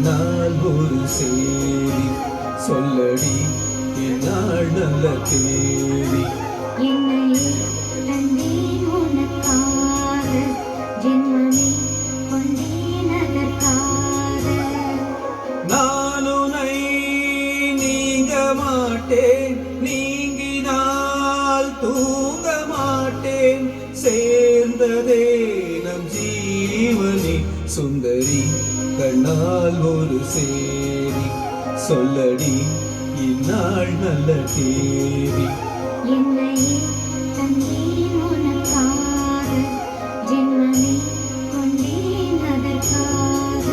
கண்ணால் ஒரு சேரி சொல்லடி என்னால் நல்ல தேடி என்னை தந்தேன் உனக்காக ஜென்மமே கொண்டேன் அதற்காக நான் உன்னை நீங்க மாட்டேன் நீங்கினால் தூங்க மாட்டேன் சேர்ந்ததே நம் ஜீவனே சுந்தரி கண்ணால் ஒரு சேரி சொல்லடி இந்நாள் நல்ல தேதி என்னை தந்தேன் உனக்காக ஜென்மமே கொண்டேன் அதற்காக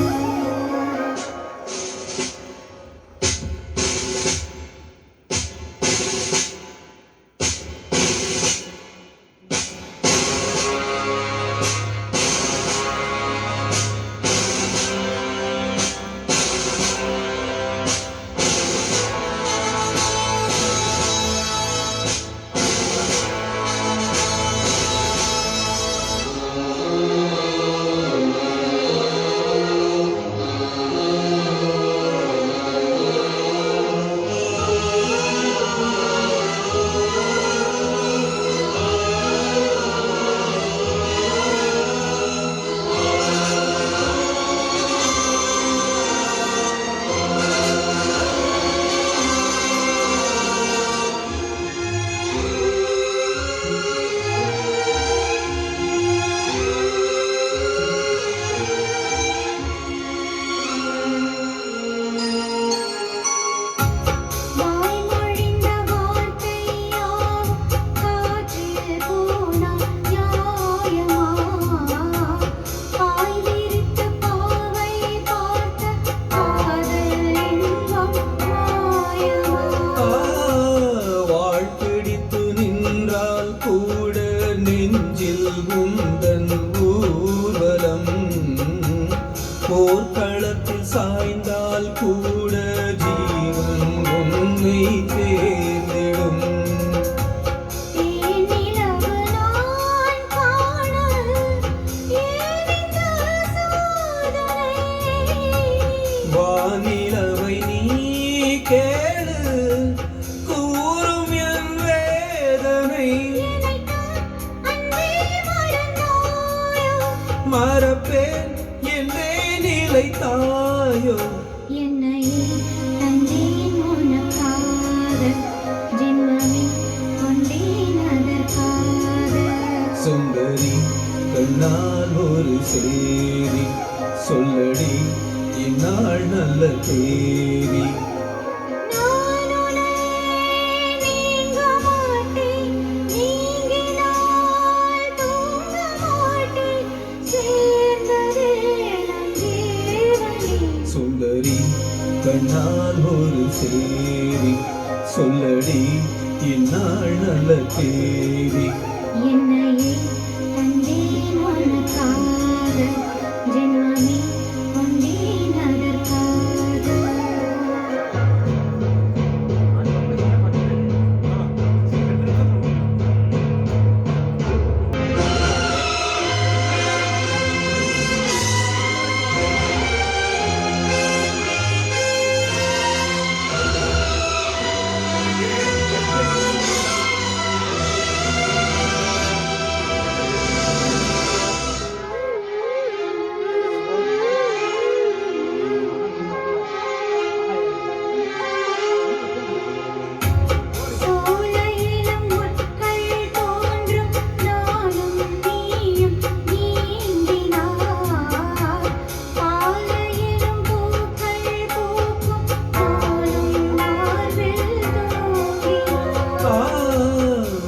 போர்க்களத்தில் சாய்ந்தால் கூட ஜீவன் உன்னை தேர்ந்திடும் வானிலவை நீ கேளு கூறும் என் வேதனை மறப்பேன் என்றே நிலைத்தாயோ என்னை தந்தேன் உனக்காக ஜென்மமே கொண்டேன் அதற்காக சுந்தரி கண்ணால் ஒரு சேரி சொல்லடி இந்நாள் நல்ல தேதி சுந்தரி கண்ணால் ஒரு சேரி சொல்லடி இந்நாள் நல்ல தேதி என்னையே தந்தேன் உனக்காக ஜென்மமே கொண்டேன் அதற்காக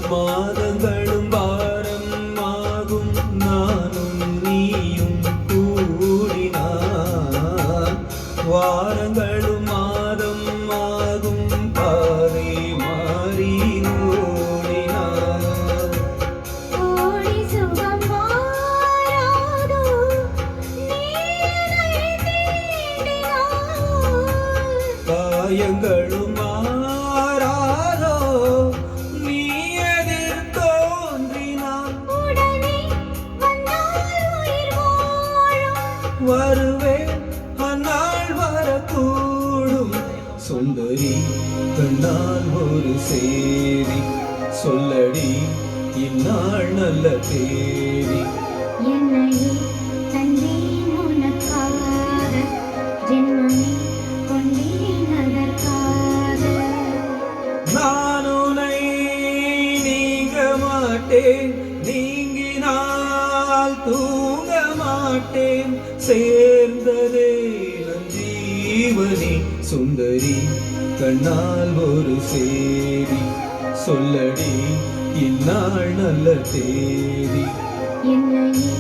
மாதங்களும் வாரம் ஆகும் நானும் நீயும் கூடினான் வாரங்களும் மாதம் ஆகும் பாதை மாறி ஓடினான் கோடி சுகம் வாராதோ நீரை தேடினான் காயங்களும் மாறாதோ நீ எதிர் தோன்றினான் உடனே வந்தால் உயிர் வாழும் வருவேன் அந்நாள் வரை சுந்தரி கண்ணால் ஒரு சேதி சொல்லடி இந்நாள் நல்ல தேதி என்னையே தந்தேன் உனக்காக ஜென்மமே கொண்டேன் அதற்காக நான் உன்னை நீங்க மாட்டேன் நீங்கினால் தூங்க மாட்டேன் சேர்ந்ததே நம் ஜீவனே சுந்தரி கண்ணால் ஒரு சேதி சொல்லடி இந்நாள் நல்ல தேதி என்னையே